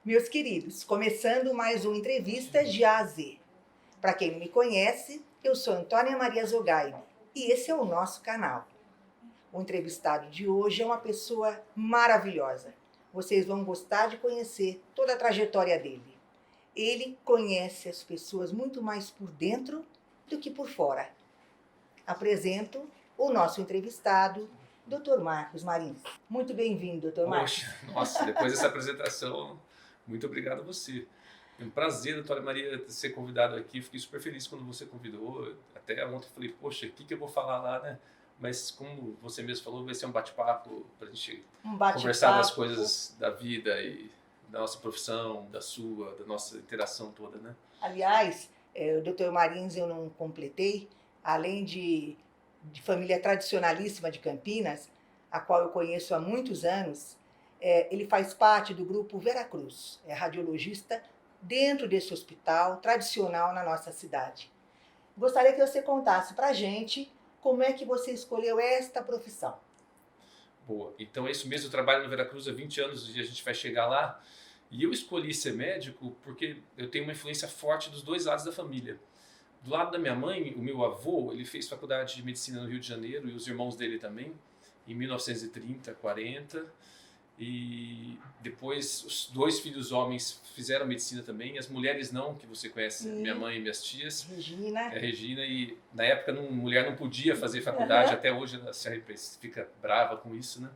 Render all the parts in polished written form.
Meus queridos, começando mais um Entrevistas de A a Z. Para quem não me conhece, eu sou Antônia Maria Zogaib e esse é o nosso canal. O entrevistado de hoje é uma pessoa maravilhosa. Vocês vão gostar de conhecer toda a trajetória dele. Ele conhece as pessoas muito mais por dentro do que por fora. Apresento o nosso entrevistado, Dr. Marcos Marins. Muito bem-vindo, Dr. Marcos. Poxa, nossa, depois dessa apresentação, muito obrigado a você. É um prazer, doutora Maria, ser convidado aqui. Fiquei super feliz quando você convidou. Até ontem eu falei, poxa, o que eu vou falar lá, né? Mas como você mesmo falou, vai ser um bate-papo para a gente conversar das coisas da vida e da nossa profissão, da sua, da nossa interação toda, né? Aliás, o Dr. Marins eu não completei, além de família tradicionalíssima de Campinas, a qual eu conheço há muitos anos, ele faz parte do grupo Veracruz, é radiologista dentro desse hospital tradicional na nossa cidade. Gostaria que você contasse para a gente como é que você escolheu esta profissão. Boa, então é isso mesmo, eu trabalho no Veracruz há 20 anos e a gente vai chegar lá. E eu escolhi ser médico porque eu tenho uma influência forte dos dois lados da família. Do lado da minha mãe, o meu avô, ele fez faculdade de medicina no Rio de Janeiro e os irmãos dele também, em 1930, 40. E depois os dois filhos homens fizeram medicina também, as mulheres não, que você conhece, minha mãe e minhas tias. Regina. Regina, e na época mulher não podia fazer faculdade, até hoje ela fica brava com isso, né?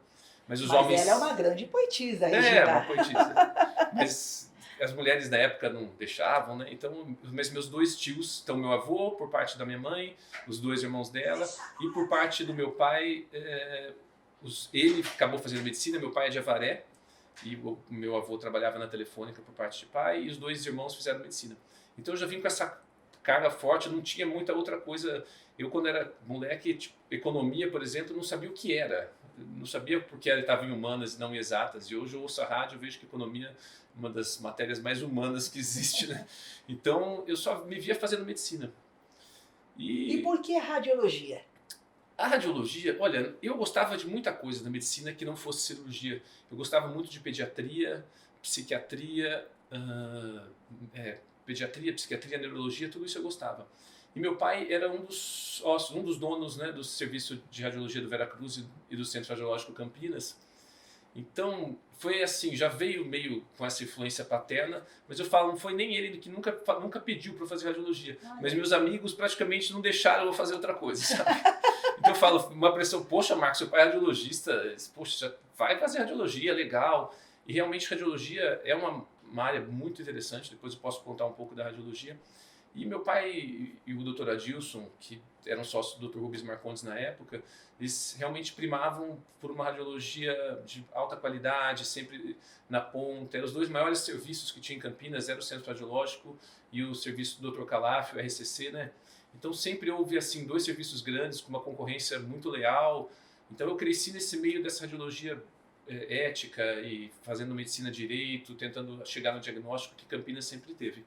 Mas homens... ela é uma grande poetisa, Regina. É, uma poetisa. Mas as mulheres na época não deixavam, né? Então, meus dois tios, então meu avô por parte da minha mãe, os dois irmãos dela, e por parte do meu pai, ele acabou fazendo medicina, meu pai é de Avaré, e o meu avô trabalhava na Telefônica por parte de pai, e os dois irmãos fizeram medicina. Então eu já vim com essa carga forte, não tinha muita outra coisa. Eu, quando era moleque, tipo, economia, por exemplo, não sabia o que era. Não sabia porque ela estava em humanas e não em exatas. E hoje eu ouço a rádio, eu vejo que economia é uma das matérias mais humanas que existe, né? Então eu só me via fazendo medicina. E por que a radiologia? A radiologia, olha, eu gostava de muita coisa da medicina que não fosse cirurgia. Eu gostava muito de pediatria, psiquiatria, psiquiatria, neurologia, tudo isso eu gostava. E meu pai era um dos donos, né, do serviço de radiologia do Veracruz e do Centro Radiológico Campinas. Então, foi assim, já veio meio com essa influência paterna, mas eu falo, não foi nem ele que nunca pediu para fazer radiologia, mas meus amigos praticamente não deixaram eu fazer outra coisa, sabe? Então eu falo, uma pressão, poxa, Marcos, seu pai é radiologista, poxa, vai fazer radiologia, legal. E realmente radiologia é uma área muito interessante, depois eu posso contar um pouco da radiologia. E meu pai e o Dr. Adilson, que eram sócios do Dr. Rubens Marcondes na época, eles realmente primavam por uma radiologia de alta qualidade, sempre na ponta. Eram os dois maiores serviços que tinha em Campinas, era o Centro Radiológico e o serviço do Dr. Calaf, o RCC, né? Então sempre houve assim dois serviços grandes com uma concorrência muito leal. Então eu cresci nesse meio dessa radiologia ética e fazendo medicina direito, tentando chegar no diagnóstico que Campinas sempre teve.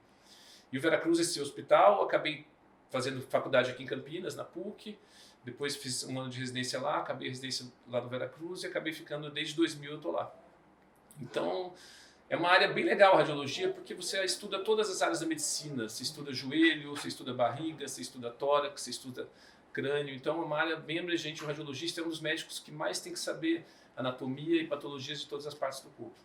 E o Veracruz, esse hospital, acabei fazendo faculdade aqui em Campinas, na PUC, depois fiz um ano de residência lá, acabei a residência lá no Veracruz e acabei ficando desde 2000 eu tô lá. Então, é uma área bem legal a radiologia, porque você estuda todas as áreas da medicina, você estuda joelho, você estuda barriga, você estuda tórax, você estuda crânio, então é uma área bem abrangente. O radiologista é um dos médicos que mais tem que saber anatomia e patologias de todas as partes do corpo.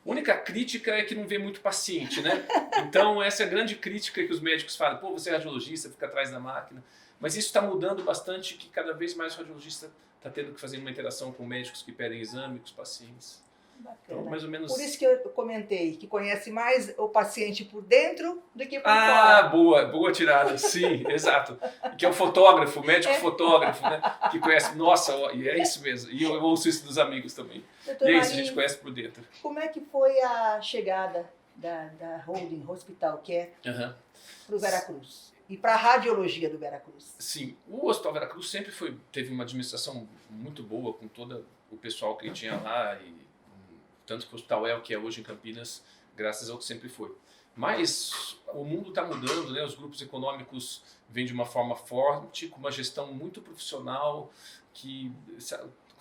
A única crítica é que não vê muito paciente, né? Então essa é a grande crítica que os médicos falam, pô, você é radiologista, fica atrás da máquina. Mas isso está mudando bastante, que cada vez mais o radiologista está tendo que fazer uma interação com médicos que pedem exame, com os pacientes. Bacana. Então, mais ou menos... Por isso que eu comentei, que conhece mais o paciente por dentro do que por fora. Ah, boa tirada, sim, exato. Que é o fotógrafo, o médico fotógrafo, né? Que conhece, nossa, e é isso mesmo. E eu ouço isso dos amigos também. Doutor e é isso, Marinho, a gente conhece por dentro. Como é que foi a chegada da Holding Hospital Care para o Veracruz? E para a radiologia do Veracruz? Sim, o Hospital Veracruz sempre teve uma administração muito boa com todo o pessoal que tinha lá, e tanto que o Hospital é o que é hoje em Campinas, graças ao que sempre foi. Mas o mundo está mudando, né? Os grupos econômicos vêm de uma forma forte, com uma gestão muito profissional, que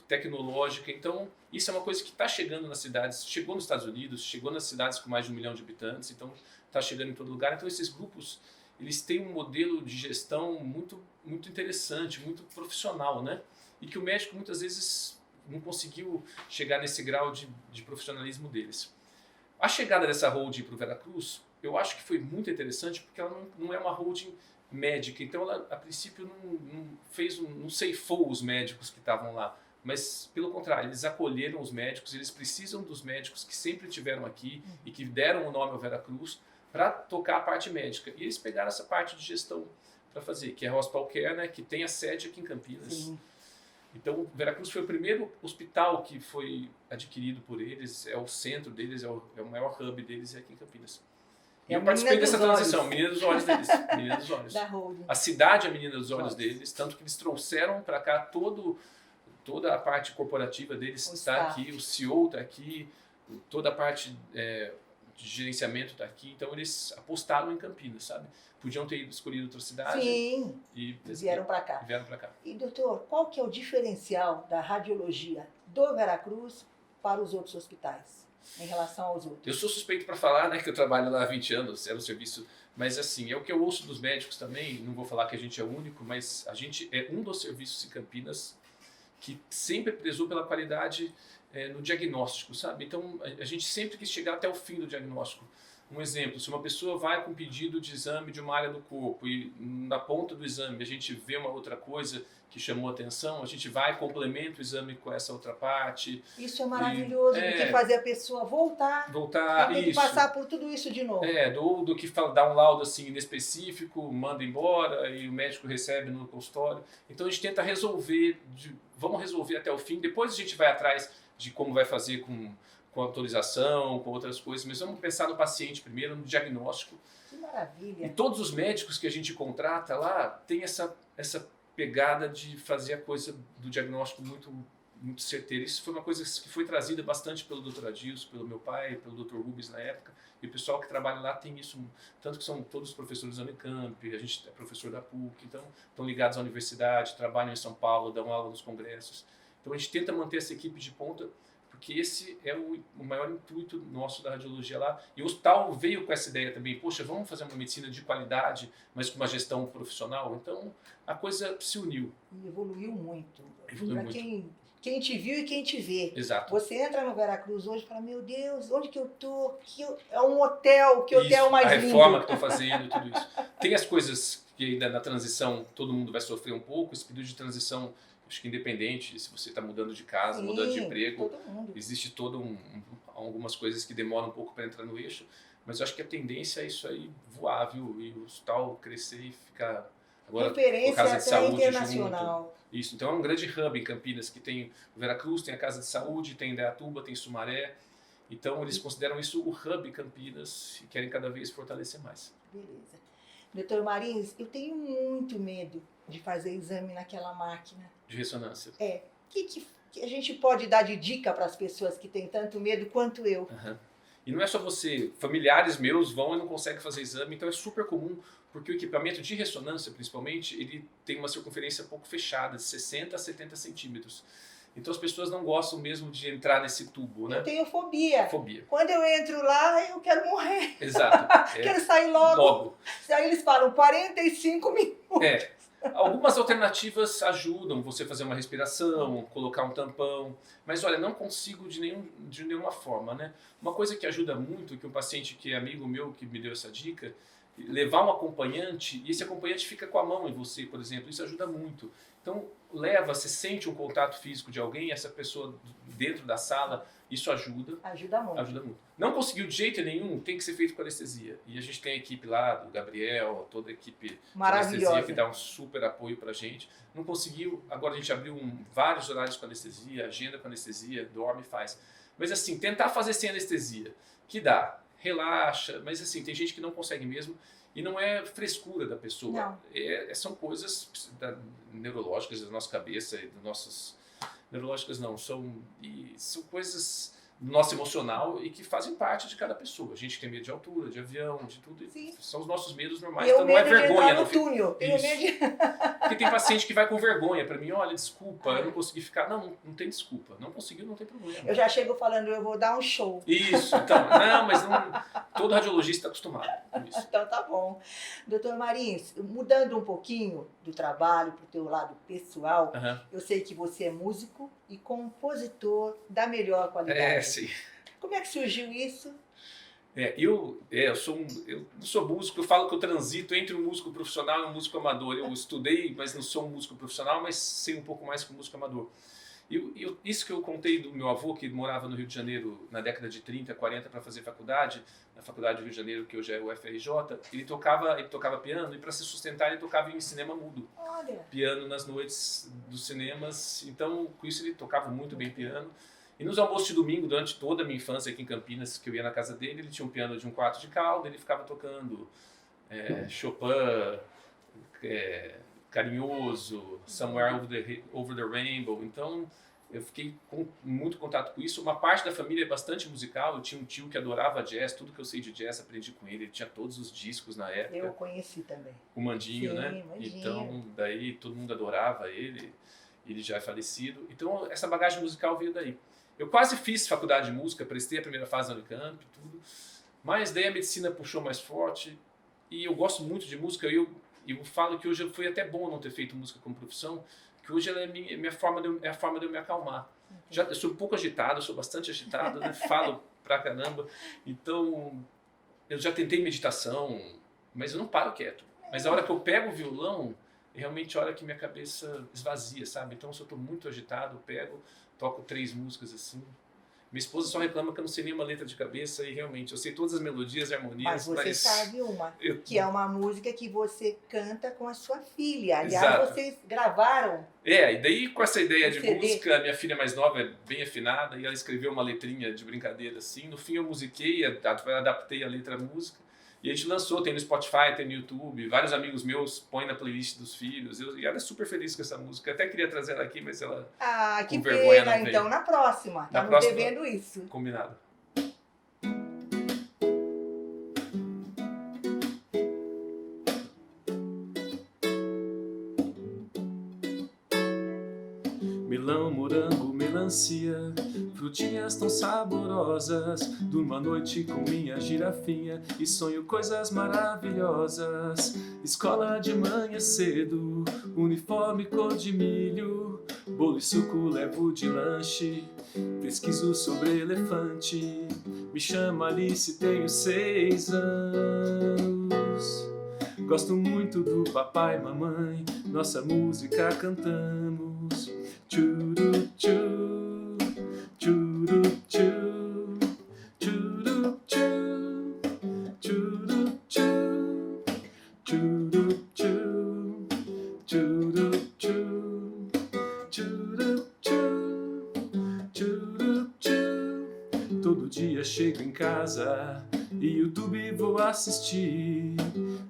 tecnológica. Então, isso é uma coisa que está chegando nas cidades, chegou nos Estados Unidos, chegou nas cidades com mais de 1 milhão de habitantes, então está chegando em todo lugar. Então, esses grupos, eles têm um modelo de gestão muito, muito interessante, muito profissional, né? E que o médico, muitas vezes, não conseguiu chegar nesse grau de profissionalismo deles. A chegada dessa holding para o Veracruz, eu acho que foi muito interessante, porque ela não é uma holding médica, então ela a princípio não ceifou os médicos que estavam lá, mas pelo contrário, eles acolheram os médicos, eles precisam dos médicos que sempre estiveram aqui e que deram o nome ao Veracruz para tocar a parte médica, e eles pegaram essa parte de gestão para fazer, que é a Hospital Care, né, que tem a sede aqui em Campinas. Sim. Então, o Veracruz foi o primeiro hospital que foi adquirido por eles, é o centro deles, é o maior hub deles aqui em Campinas. E É eu participei dessa transição, olhos. menina dos olhos deles. Menina dos olhos. Da holding. A cidade é a menina dos olhos deles, tanto que eles trouxeram para cá toda a parte corporativa deles está aqui, o CEO está aqui, toda a parte de gerenciamento está aqui, então eles apostaram em Campinas, sabe? Podiam ter escolhido outra cidade. Sim, e vieram para cá. Vieram para cá. E doutor, qual que é o diferencial da radiologia do Veracruz para os outros hospitais, em relação aos outros? Eu sou suspeito para falar, né, que eu trabalho lá há 20 anos, era um serviço, mas assim, é o que eu ouço dos médicos também, não vou falar que a gente é o único, mas a gente é um dos serviços em Campinas que sempre prezou pela qualidade no diagnóstico, sabe? Então, a gente sempre quis chegar até o fim do diagnóstico. Um exemplo, se uma pessoa vai com um pedido de exame de uma área do corpo e na ponta do exame a gente vê uma outra coisa que chamou a atenção, a gente vai, complementa o exame com essa outra parte. Isso é maravilhoso, do que fazer a pessoa voltar e ter que passar por tudo isso de novo. Do que dar um laudo assim inespecífico, manda embora e o médico recebe no consultório. Então a gente tenta resolver, vamos resolver até o fim, depois a gente vai atrás de como vai fazer com autorização, com outras coisas, mas vamos pensar no paciente primeiro, no diagnóstico. Que maravilha! E todos os médicos que a gente contrata lá tem essa pegada de fazer a coisa do diagnóstico muito, muito certeira. Isso foi uma coisa que foi trazida bastante pelo Dr. Adilson, pelo meu pai, pelo Dr. Rubens na época, e o pessoal que trabalha lá tem isso, tanto que são todos professores da Unicamp, a gente é professor da PUC, então estão ligados à universidade, trabalham em São Paulo, dão aula nos congressos. Então a gente tenta manter essa equipe de ponta, porque esse é o maior intuito nosso da radiologia lá. E o hospital veio com essa ideia também, poxa, vamos fazer uma medicina de qualidade, mas com uma gestão profissional. Então, a coisa se uniu. E evoluiu muito. Evoluiu muito. Quem te viu e quem te vê. Exato. Você entra no Veracruz hoje e fala, meu Deus, onde que eu tô? É um hotel, que hotel mais lindo. A reforma que estou fazendo, tudo isso. Tem as coisas que ainda na transição todo mundo vai sofrer um pouco, esse período de transição, acho que independente, se você está mudando de casa, Sim, mudando de emprego, todo mundo. existe algumas coisas que demoram um pouco para entrar no eixo, mas eu acho que a tendência é isso aí voar, viu? E o hospital crescer e ficar agora referência com a casa de até saúde internacional. Junto. Isso, então é um grande hub em Campinas, que tem o Veracruz, tem a casa de saúde, tem Indaiatuba, tem Sumaré, então eles consideram isso o hub Campinas e querem cada vez fortalecer mais. Beleza. Doutor Marins, eu tenho muito medo de fazer exame naquela máquina. De ressonância. Que a gente pode dar de dica para as pessoas que têm tanto medo quanto eu? Uhum. E não é só você, familiares meus vão e não conseguem fazer exame, então é super comum, porque o equipamento de ressonância, principalmente, ele tem uma circunferência um pouco fechada, de 60 a 70 centímetros. Então as pessoas não gostam mesmo de entrar nesse tubo, né? Eu tenho fobia. Fobia. Quando eu entro lá, eu quero morrer. Exato. Quero sair logo. Aí eles falam 45 minutos. Algumas alternativas ajudam você fazer uma respiração, colocar um tampão, mas olha, não consigo de nenhuma forma, né? Uma coisa que ajuda muito, que um paciente que é amigo meu que me deu essa dica, levar um acompanhante, e esse acompanhante fica com a mão em você, por exemplo, isso ajuda muito. Então, você sente um contato físico de alguém, essa pessoa dentro da sala, isso ajuda. Ajuda muito. Ajuda muito. Não conseguiu de jeito nenhum, tem que ser feito com anestesia. E a gente tem a equipe lá, do Gabriel, toda a equipe de anestesia que dá um super apoio pra gente. Não conseguiu, agora a gente abriu vários horários com anestesia, agenda com anestesia, dorme e faz. Mas assim, tentar fazer sem anestesia, que dá, relaxa, mas assim, tem gente que não consegue mesmo. E não é frescura da pessoa, são coisas neurológicas da nossa cabeça e das nossas... Neurológicas não, são coisas do nosso emocional e que fazem parte de cada pessoa. A gente tem medo de altura, de avião, de tudo. Sim. São os nossos medos normais. Tenho Então não é medo de vergonha. entrar no túnel. Tenho Isso. medo de... Porque tem paciente que vai com vergonha para mim, olha, desculpa, eu não consegui ficar. Não tem desculpa. Não conseguiu, não tem problema. Eu já chego falando, eu vou dar um show. Isso, então, não, mas não, todo radiologista está acostumado com isso. Então tá bom. Doutor Marins, mudando um pouquinho do trabalho para o teu lado pessoal, Uhum. eu sei que você é músico e compositor da melhor qualidade. É, sim. Como é que surgiu isso? Eu não sou músico, eu falo que eu transito entre um músico profissional e um músico amador. Eu estudei, mas não sou um músico profissional, mas sei um pouco mais que um músico amador. Isso que eu contei do meu avô, que morava no Rio de Janeiro na década de 30, 40 para fazer faculdade, na Faculdade do Rio de Janeiro, que hoje é o UFRJ, ele tocava piano e para se sustentar ele tocava em cinema mudo. Olha. Piano nas noites dos cinemas, então com isso ele tocava muito bem piano. E nos almoços de domingo, durante toda a minha infância aqui em Campinas, que eu ia na casa dele, ele tinha um piano de 1 quarto de cauda, ele ficava tocando Chopin, Carinhoso, Somewhere Over the Rainbow. Então eu fiquei com muito contato com isso. Uma parte da família é bastante musical, eu tinha um tio que adorava jazz, tudo que eu sei de jazz aprendi com ele, ele tinha todos os discos na época. Eu conheci também. O Mandinho, Sim, né? Mandinho. Então daí todo mundo adorava ele já é falecido. Então essa bagagem musical veio daí. Eu quase fiz faculdade de música, prestei a primeira fase na Unicamp, tudo. Mas daí a medicina puxou mais forte e eu gosto muito de música. Eu falo que hoje foi até bom não ter feito música como profissão, que hoje ela é a forma de eu me acalmar. Eu sou um pouco agitado, eu sou bastante agitado, né? Falo pra caramba. Então eu já tentei meditação, mas eu não paro quieto. Mas a hora que eu pego o violão, é realmente a hora que minha cabeça esvazia, sabe? Então se eu estou muito agitado, eu pego, toco 3 músicas assim. Minha esposa só reclama que eu não sei nenhuma letra de cabeça e realmente eu sei todas as melodias e harmonias. Mas você sabe que é uma música que você canta com a sua filha. Aliás, Exato. vocês gravaram. E daí com essa ideia de CD. música, a minha filha mais nova é bem afinada e ela escreveu uma letrinha de brincadeira assim. No fim eu musiquei, adaptei a letra à música. E a gente lançou, tem no Spotify, tem no YouTube, vários amigos meus põem na playlist dos filhos. E ela é super feliz com essa música. Eu até queria trazer ela aqui, mas ela... Ah, que com vergonha pena. não veio. Então, na próxima. Estamos devendo isso. Combinado. Melão, morango, melancia, frutinhas tão saborosas. Durmo à noite com minha girafinha e sonho coisas maravilhosas. Escola de manhã cedo, uniforme cor de milho, bolo e suco levo de lanche, pesquiso sobre elefante. Me chamo Alice, tenho 6 anos. Gosto muito do papai e mamãe, nossa música cantamos. Churu, chu, churu, chu, churu, chu, churu, chu, churu, chu, churu, chu, churu, chu, churu, chu. Todo dia chego em casa e YouTube vou assistir.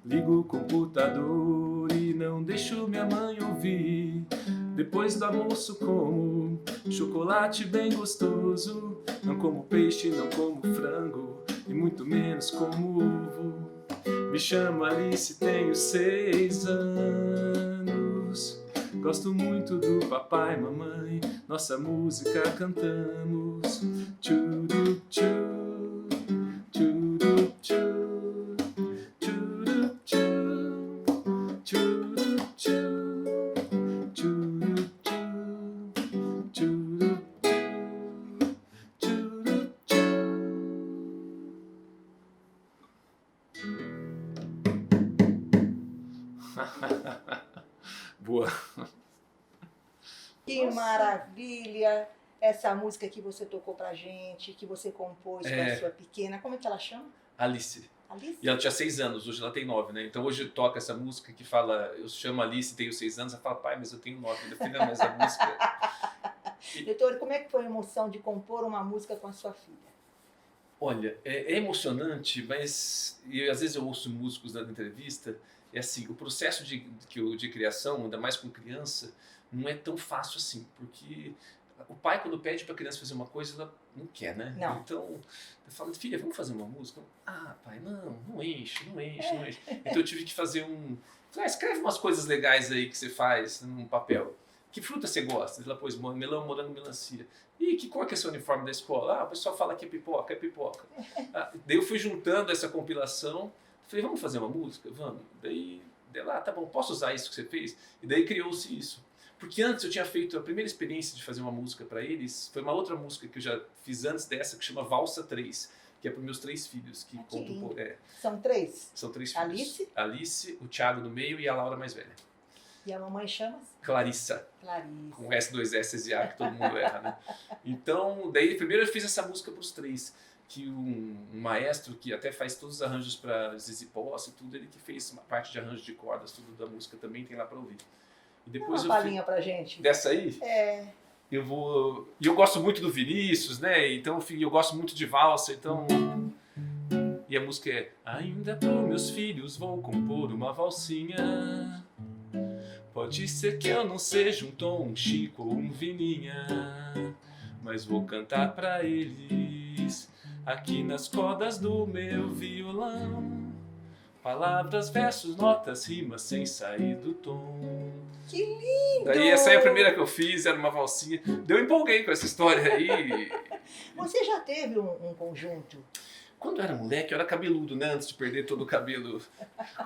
Ligo o computador e não deixo minha mãe ouvir. Depois do almoço como chocolate bem gostoso. Não como peixe, não como frango e muito menos como ovo. Me chamo Alice, tenho 6 anos. Gosto muito do papai e mamãe, nossa música cantamos. Churu, chu, churu, chu, churu, chu, churu, chu, churu, chu, churu, chu, churu, chu. Boa. Que maravilha! Essa música que você tocou pra gente, que você compôs com a sua pequena. Como é que ela chama? Alice. Alice? E ela tinha 6 anos, hoje ela tem 9, né? Então hoje toca essa música que fala, eu chamo Alice, tenho 6 anos, ela fala, pai, mas eu tenho 9. Eu falei, não, mas a música... Doutor, como é que foi a emoção de compor uma música com a sua filha? Olha, é emocionante, mas às vezes eu ouço músicos dando entrevista, é assim, o processo de criação, ainda mais com criança, não é tão fácil assim, porque o pai, quando pede para a criança fazer uma coisa, ela não quer, né? Não. Então, eu falo, filha, vamos fazer uma música? Ah, pai, não enche. Então eu tive que fazer falei, escreve umas coisas legais aí que você faz num papel. Que fruta você gosta? Ela pôs melão, morango, melancia. E que cor que é seu uniforme da escola? Ah, o pessoal fala que é pipoca. Daí eu fui juntando essa compilação, falei, vamos fazer uma música? Vamos. Daí ela, tá bom, posso usar isso que você fez? E daí criou-se isso. Porque antes eu tinha feito a primeira experiência de fazer uma música para eles, foi uma outra música que eu já fiz antes dessa, que chama Valsa 3, que é para meus 3 filhos. Que São 3? São 3 filhos. Alice, o Thiago do meio e a Laura mais velha. E a mamãe chama? Clarissa. Com S, 2 S e A, que todo mundo erra, né? Então, daí primeiro eu fiz essa música para os 3, que um maestro que até faz todos os arranjos para Zizi Posse e tudo, ele que fez uma parte de arranjo de cordas, tudo da música também tem lá para ouvir. E depois uma palhinha pra gente. Dessa aí? É. E eu gosto muito do Vinícius, né? Então eu gosto muito de valsa, então... E a música é: ainda pros meus filhos vou compor uma valsinha. Pode ser que eu não seja um Tom, um Chico ou um Vininha, mas vou cantar pra eles aqui nas cordas do meu violão. Palavras, versos, notas, rimas sem sair do tom. Que lindo! Daí essa aí é a primeira que eu fiz, era uma valsinha. Eu empolguei com essa história aí. Você já teve um conjunto? Quando eu era moleque, eu era cabeludo, né? Antes de perder todo o cabelo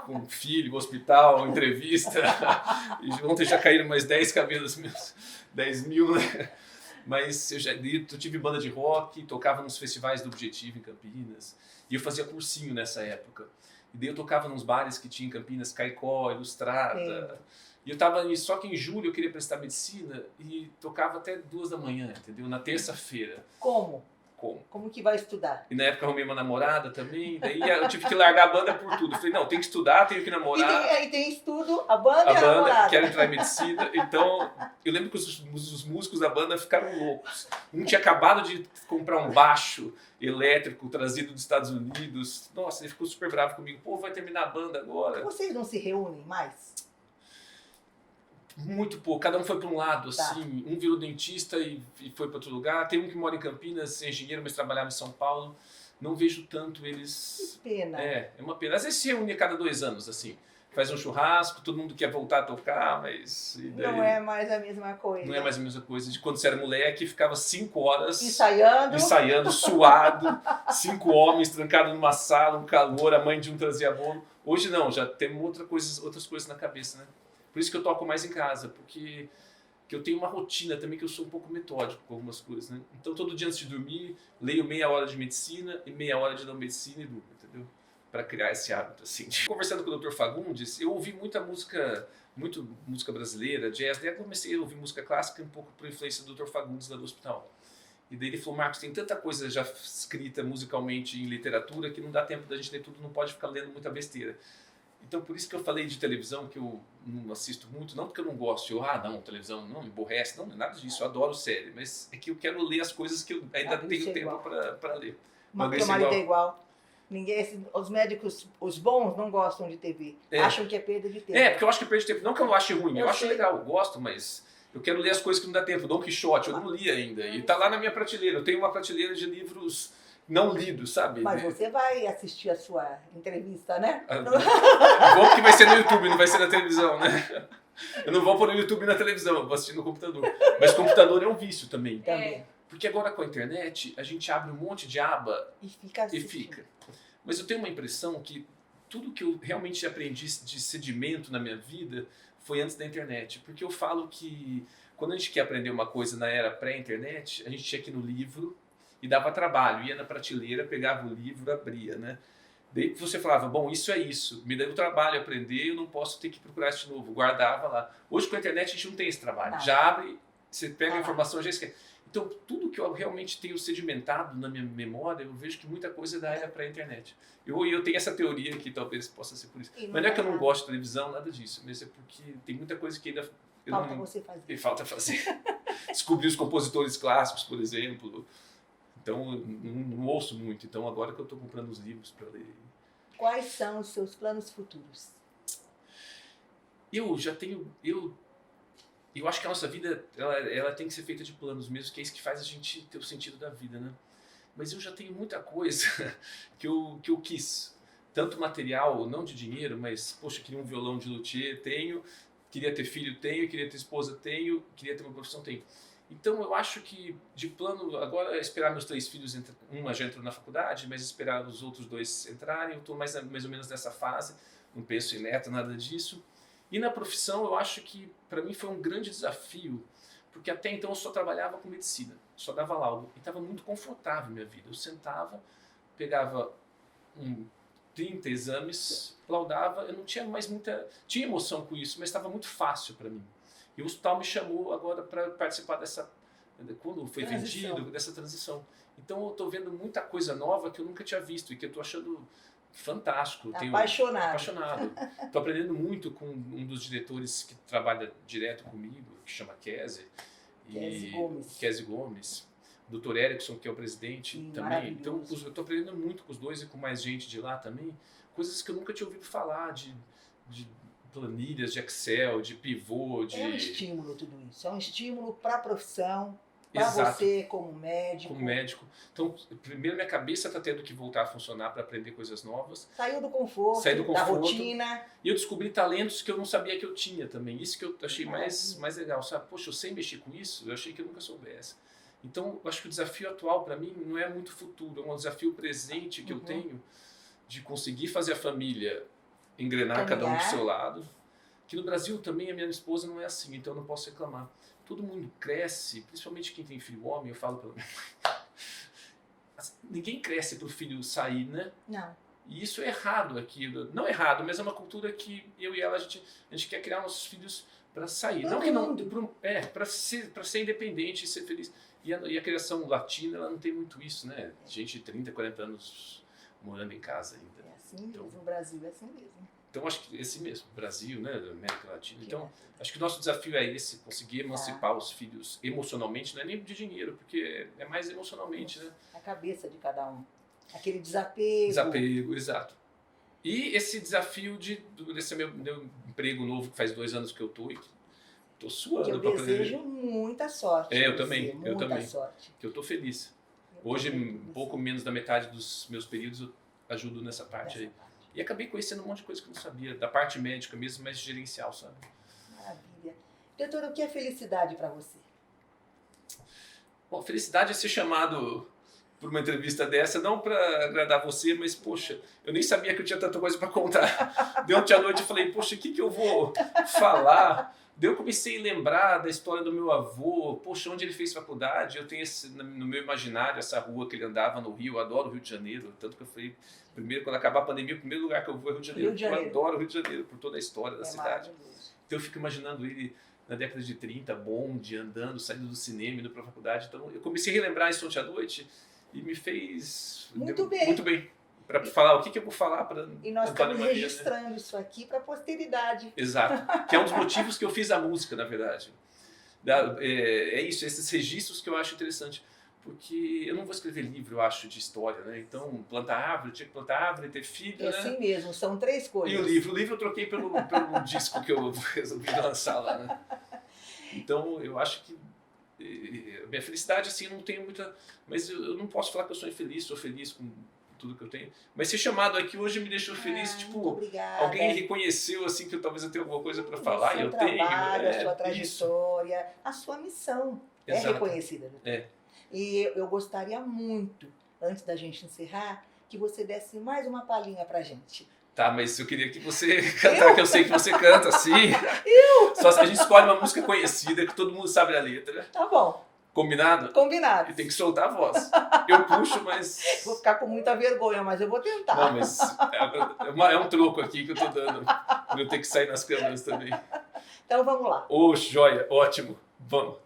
com filho, hospital, entrevista. E ontem já caíram mais 10 cabelos meus, 10 mil, né? Mas eu tive banda de rock, tocava nos festivais do Objetivo em Campinas. E eu fazia cursinho nessa época. E daí eu tocava nos bares que tinha em Campinas, Caicó, Ilustrada. E eu tava, só que em julho eu queria prestar medicina e tocava até 2 da manhã, entendeu? Na terça-feira. Como que vai estudar? E na época eu arrumei uma namorada também, daí eu tive que largar a banda por tudo. Eu falei, não, tem que estudar, tenho que namorar. E tem estudo, a banda e a namorada. Quero entrar em medicina. Então, eu lembro que os músicos da banda ficaram loucos. Um tinha acabado de comprar um baixo elétrico trazido dos Estados Unidos. Nossa, ele ficou super bravo comigo. Pô, vai terminar a banda agora. Vocês não se reúnem mais? Muito pouco, cada um foi para um lado, assim, um virou dentista e foi para outro lugar, tem um que mora em Campinas, é engenheiro, mas trabalhava em São Paulo, não vejo tanto eles... Que pena. É uma pena, às vezes se reúne a cada 2 anos, assim, faz um churrasco, todo mundo quer voltar a tocar, mas... Daí, não é mais a mesma coisa. Não é mais a mesma coisa, de quando você era moleque, ficava 5 horas... Ensaiando, suado, 5 homens trancados numa sala, um calor, a mãe de um trazia bolo. Hoje não, já temos outras coisas na cabeça, né? Por isso que eu toco mais em casa, porque eu tenho uma rotina também que eu sou um pouco metódico com algumas coisas, né? Então todo dia antes de dormir, leio meia hora de medicina e meia hora de não medicina e durmo, entendeu? Para criar esse hábito, assim. Conversando com o Dr. Fagundes, eu ouvi muita música brasileira, jazz, daí eu comecei a ouvir música clássica um pouco por influência do Dr. Fagundes lá do hospital. E daí ele falou, Marcos, tem tanta coisa já escrita musicalmente em literatura que não dá tempo da gente ler tudo, não pode ficar lendo muita besteira. Então, por isso que eu falei de televisão, que eu não assisto muito, não porque eu não gosto, televisão não me aborrece, não, nada disso, eu adoro série, mas é que eu quero ler as coisas que eu ainda tenho tempo para ler. Meu marido é igual. Os médicos, os bons, não gostam de TV, acham que é perda de tempo. Porque eu acho que é perda de tempo, não que eu não ache ruim, eu acho legal, eu gosto, mas eu quero ler as coisas que não dá tempo. Dom Quixote, eu não li ainda, e tá lá na minha prateleira, eu tenho uma prateleira de livros não lido, sabe? Mas você vai assistir a sua entrevista, né? Vou, porque vai ser no YouTube, não vai ser na televisão, né? Eu não vou pôr no YouTube e na televisão, eu vou assistir no computador. Mas computador é um vício também. Porque agora com a internet, a gente abre um monte de aba e fica. Mas eu tenho uma impressão que tudo que eu realmente aprendi de sedimento na minha vida foi antes da internet. Porque eu falo que quando a gente quer aprender uma coisa na era pré-internet, a gente tinha que ir no livro, e dava trabalho, ia na prateleira, pegava o livro, abria, né? Daí você falava, bom, isso é isso, me deu trabalho aprender, eu não posso ter que procurar isso de novo, guardava lá. Hoje com a internet a gente não tem esse trabalho, já abre, você pega a informação, já esquece. Então tudo que eu realmente tenho sedimentado na minha memória, eu vejo que muita coisa é da era pré-internet. Eu tenho essa teoria que talvez possa ser por isso. Mas não é que eu não gosto de televisão, nada disso, mas é porque tem muita coisa que ainda... Falta fazer. Descobrir os compositores clássicos, por exemplo... Então, não ouço muito. Então, agora que eu estou comprando os livros para ler. Quais são os seus planos futuros? Eu já tenho... eu acho que a nossa vida, ela tem que ser feita de planos mesmo, que é isso que faz a gente ter o sentido da vida, né? Mas eu já tenho muita coisa que eu quis. Tanto material, não de dinheiro, mas, poxa, queria um violão de luthier, tenho. Queria ter filho, tenho. Queria ter esposa, tenho. Queria ter uma profissão, tenho. Então eu acho que de plano, agora é esperar meus 3 filhos, uma já entrou na faculdade, mas esperar os outros 2 entrarem, eu estou mais ou menos nessa fase, não penso em neto, nada disso. E na profissão eu acho que para mim foi um grande desafio, porque até então eu só trabalhava com medicina, só dava laudo, e estava muito confortável a minha vida. Eu sentava, pegava 30 exames, laudava, eu não tinha mais muita... Tinha emoção com isso, mas estava muito fácil para mim. E o hospital me chamou agora para participar dessa, quando foi vendido, dessa transição. Então eu estou vendo muita coisa nova que eu nunca tinha visto e que eu estou achando fantástico. Apaixonado. Estou aprendendo muito com um dos diretores que trabalha direto comigo, que chama Kese Gomes. O Dr. Erickson, que é o presidente. Sim, também. Então eu estou aprendendo muito com os dois e com mais gente de lá também. Coisas que eu nunca tinha ouvido falar, de planilhas de Excel, de pivô, de... É um estímulo tudo isso, é um estímulo para a profissão, para você como médico. Como médico. Então, primeiro minha cabeça está tendo que voltar a funcionar para aprender coisas novas. Saiu do conforto, da rotina. E eu descobri talentos que eu não sabia que eu tinha também. Isso que eu achei mais legal, sabe? Poxa, eu sei mexer com isso, eu achei que eu nunca soubesse. Então, eu acho que o desafio atual para mim não é muito futuro, é um desafio presente que eu tenho de conseguir fazer a família engrenar cada um do seu lado. Que no Brasil também a minha esposa não é assim, então eu não posso reclamar. Todo mundo cresce, principalmente quem tem filho homem, eu falo pela minha mãe. Ninguém cresce para o filho sair, né? Não. E isso é errado aqui. Não é errado, mas é uma cultura que eu e ela, a gente quer criar nossos filhos para sair. Para ser independente e ser feliz. E a criação latina, ela não tem muito isso, né? Gente de 30, 40 anos morando em casa ainda. É assim mesmo, o Brasil é assim mesmo. Então, acho que esse mesmo, Brasil, né, América Latina. Então, acho que o nosso desafio é esse, conseguir emancipar os filhos emocionalmente, não é nem de dinheiro, porque é mais emocionalmente, né? A cabeça de cada um. Aquele desapego. Desapego, exato. E esse desafio desse meu emprego novo, que faz 2 anos que eu estou suando. Que eu desejo muita sorte. Eu também. Muita sorte. Que eu estou feliz. Hoje, um pouco menos da metade dos meus períodos, eu ajudo nessa parte aí. E acabei conhecendo um monte de coisa que eu não sabia, da parte médica mesmo, mas gerencial, sabe? Maravilha. Doutor, o que é felicidade para você? Bom, felicidade é ser chamado por uma entrevista dessa, não para agradar você, mas, poxa, eu nem sabia que eu tinha tanta coisa para contar. Deu ontem à noite e falei, poxa, o que eu vou falar? Daí eu comecei a lembrar da história do meu avô, poxa, onde ele fez faculdade, eu tenho no meu imaginário essa rua que ele andava no Rio, eu adoro o Rio de Janeiro, tanto que eu falei, primeiro, quando acabar a pandemia, o primeiro lugar que eu vou é o Rio de Janeiro, eu adoro o Rio de Janeiro, por toda a história da cidade. Então eu fico imaginando ele na década de 30, bonde, andando, saindo do cinema, indo para a faculdade, então eu comecei a relembrar isso ontem à noite e me fez muito bem. Para falar o que eu vou falar para E nós estamos registrando isso aqui para a posteridade. Exato. Que é um dos motivos que eu fiz a música, na verdade. É isso, esses registros que eu acho interessante. Porque eu não vou escrever livro, eu acho, de história, né? Então, plantar árvore, tinha que plantar árvore, ter filho, né? Assim mesmo, são 3 coisas. E o livro eu troquei pelo disco que eu resolvi lançar lá, né? Então, eu acho que minha felicidade, assim, não tenho muita... Mas eu não posso falar que eu sou infeliz, sou feliz com tudo que eu tenho. Mas ser chamado aqui hoje me deixou feliz, tipo, alguém reconheceu, assim, que talvez eu tenha alguma coisa para falar, e eu tenho. A sua trajetória, a sua missão é reconhecida. E eu gostaria muito, antes da gente encerrar, que você desse mais uma palhinha pra gente. Tá, mas eu queria que você cantar, que eu sei que você canta, sim. Só se a gente escolhe uma música conhecida, que todo mundo sabe a letra. Tá bom. Combinado? Combinado. E tem que soltar a voz. Eu puxo, mas... Vou ficar com muita vergonha, mas eu vou tentar. Não, mas é um troco aqui que eu tô dando. Pra eu ter que sair nas câmeras também. Então vamos lá. Ô, joia, ótimo. Vamos.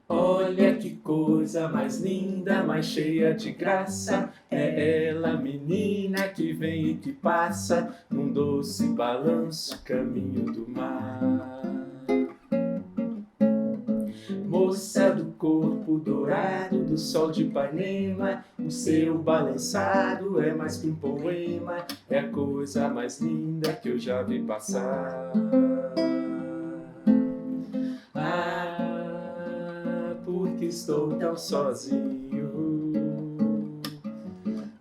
Olha que coisa mais linda, mais cheia de graça. É ela, menina, que vem e que passa num doce balanço, caminho do mar. moça do corpo dourado do sol de Ipanema, o seu balançado é mais que um poema, é a coisa mais linda que eu já vi passar. Ah, porque estou tão sozinho.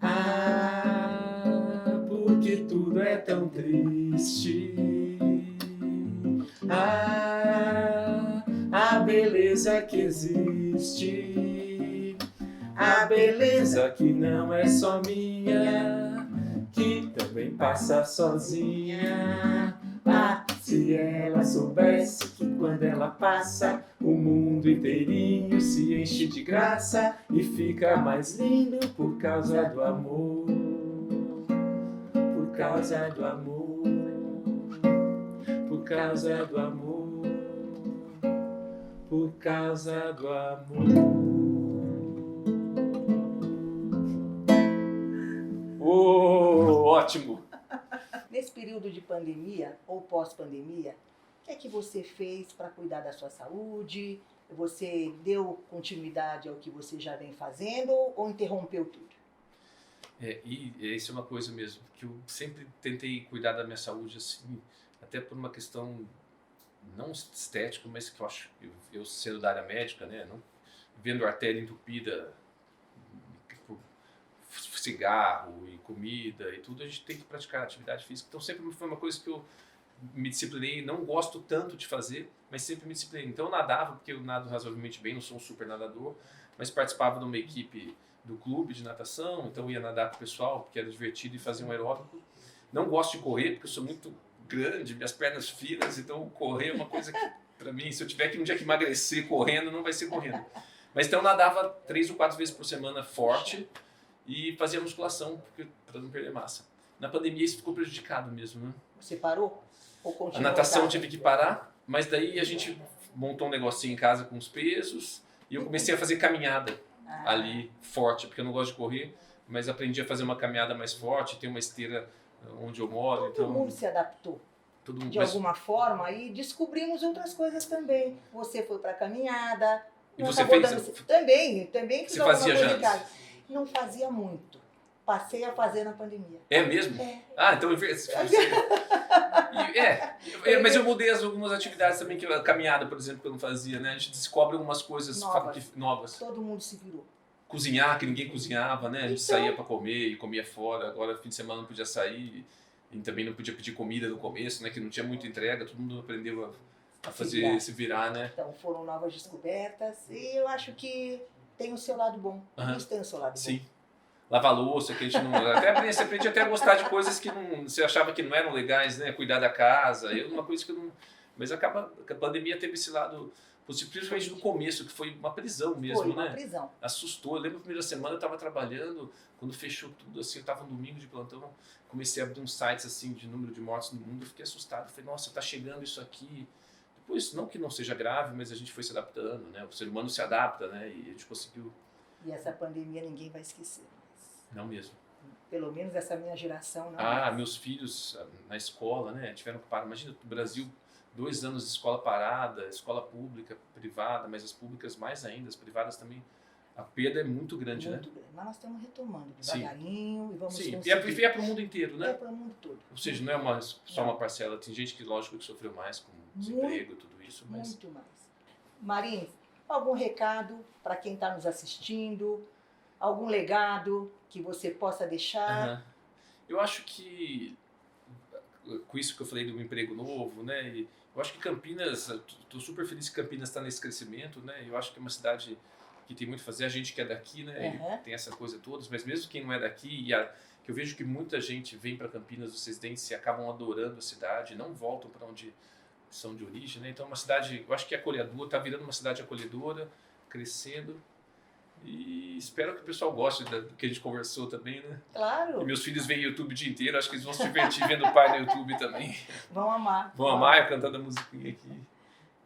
Ah, porque tudo é tão triste. Ah, a beleza que existe, a beleza que não é só minha, que também passa sozinha. Ah, se ela soubesse que quando ela passa, o mundo inteirinho se enche de graça e fica mais lindo por causa do amor, por causa do amor, por causa do amor, por causa do amor. Oh, ótimo! Nesse período de pandemia ou pós-pandemia, o que é que você fez para cuidar da sua saúde? Você deu continuidade ao que você já vem fazendo ou interrompeu tudo? E isso é uma coisa mesmo, que eu sempre tentei cuidar da minha saúde, assim, até por uma questão não estética, mas que eu acho, eu sendo da área médica, né, não, vendo artéria entupida por cigarro e comida e tudo, a gente tem que praticar atividade física. Então sempre foi uma coisa que eu me disciplinei, não gosto tanto de fazer, mas sempre me disciplinei. Então eu nadava, porque eu nado razoavelmente bem, não sou um super nadador, mas participava de uma equipe do clube de natação, então eu ia nadar com o pessoal, porque era divertido, e fazia um aeróbico. Não gosto de correr, porque eu sou muito grande, minhas pernas finas, então correr é uma coisa que, para mim, se eu tiver que um dia que emagrecer correndo, não vai ser correndo. Mas então eu nadava 3 ou 4 vezes por semana forte e fazia musculação para não perder massa. Na pandemia isso ficou prejudicado mesmo, né? Você parou? Ou A continuou? natação eu tive que parar, mas daí a gente montou um negocinho em casa com os pesos e eu comecei a fazer caminhada ali forte, porque eu não gosto de correr, mas aprendi a fazer uma caminhada mais forte, tem uma esteira onde eu moro. Todo Então, mundo se adaptou todo mundo, de alguma forma e descobrimos outras coisas também. Você foi para caminhada. E não você acabou fez? dando- Também fiz Você alguma fazia coisa já em casa. Não fazia muito. Passei a fazer na pandemia. É mesmo? É. Ah, então mas eu mudei algumas atividades também, que a caminhada, por exemplo, que eu não fazia, né? A gente descobre algumas coisas novas. Todo mundo se virou. Cozinhar, que ninguém cozinhava, né? A gente saía para comer e comia fora. Agora, fim de semana não podia sair e também não podia pedir comida no começo, né? Que não tinha muita entrega, todo mundo aprendeu a fazer, se virar, né? Então foram novas descobertas e eu acho que tem o seu lado bom. Isso tem o seu lado Sim. bom. Lavar louça, que a gente não... Você aprende até a gostar de coisas que não, você achava que não eram legais, né? Cuidar da casa, uma coisa que eu não... Mas a pandemia teve esse lado positivo, principalmente no começo, que foi uma prisão mesmo, Foi uma né? prisão. Assustou. Eu lembro a primeira semana eu estava trabalhando, quando fechou tudo, assim, eu estava no domingo de plantão, comecei a abrir uns sites, assim, de número de mortes no mundo, eu fiquei assustado. Falei, nossa, tá chegando isso aqui. Depois, não que não seja grave, mas a gente foi se adaptando, né? O ser humano se adapta, né? E a gente conseguiu... E essa pandemia ninguém vai esquecer. Não mesmo. Pelo menos essa minha geração não. Meus filhos na escola, né, tiveram que parar. Imagina, no Brasil, 2 anos de escola parada, escola pública, privada, mas as públicas mais ainda, as privadas também. A perda é muito grande, né? Muito grande. Mas nós estamos retomando devagarinho e vamos conseguir. E é para o mundo inteiro, né? É para o mundo todo. Ou seja, não é só uma parcela. Tem gente que, lógico, que sofreu mais com desemprego e tudo isso. Mas... Muito mais. Marins, algum recado para quem está nos assistindo? Algum legado que você possa deixar? Eu acho que, com isso que eu falei do emprego novo, né? E eu acho que Campinas, estou super feliz que Campinas está nesse crescimento, né? Eu acho que é uma cidade que tem muito a fazer. A gente que é daqui, né? Tem essa coisa toda, mas mesmo quem não é daqui, que eu vejo que muita gente vem para Campinas, os residentes, e acabam adorando a cidade, não voltam para onde são de origem, né? Então é uma cidade, eu acho que é acolhedora, está virando uma cidade acolhedora, crescendo. E espero que o pessoal goste do que a gente conversou também, né? Claro. E meus filhos veem o YouTube o dia inteiro, acho que eles vão se divertir vendo o pai no YouTube também. Vão amar. Vão amar, eu cantando a musiquinha aqui.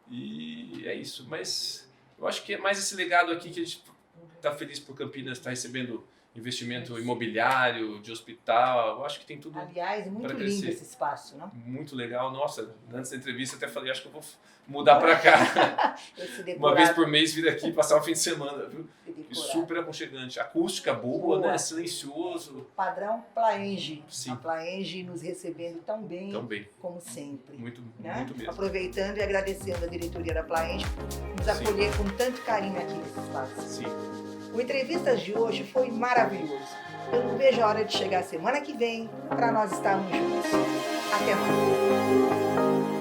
E é isso. Mas eu acho que é mais esse legado aqui que a gente está feliz por Campinas, está recebendo investimento imobiliário, de hospital, eu acho que tem tudo Aliás, muito pra lindo crescer. esse espaço, não? muito legal. Nossa, antes da entrevista até falei, acho que eu vou mudar para cá. Esse Uma vez decorado, por mês vir aqui passar o fim de semana, viu? esse E decorado. super aconchegante. Acústica boa, Boa. né? Silencioso. Padrão Plaenge. Sim. A Plaenge nos recebendo tão bem, Também. como sempre. Muito, Né? muito mesmo. Aproveitando e agradecendo a diretoria da Plaenge por nos Sim. acolher com tanto carinho aqui nesse espaço. Sim. O Entrevistas de hoje foi maravilhoso. Eu não vejo a hora de chegar semana que vem para nós estarmos juntos. Até mais.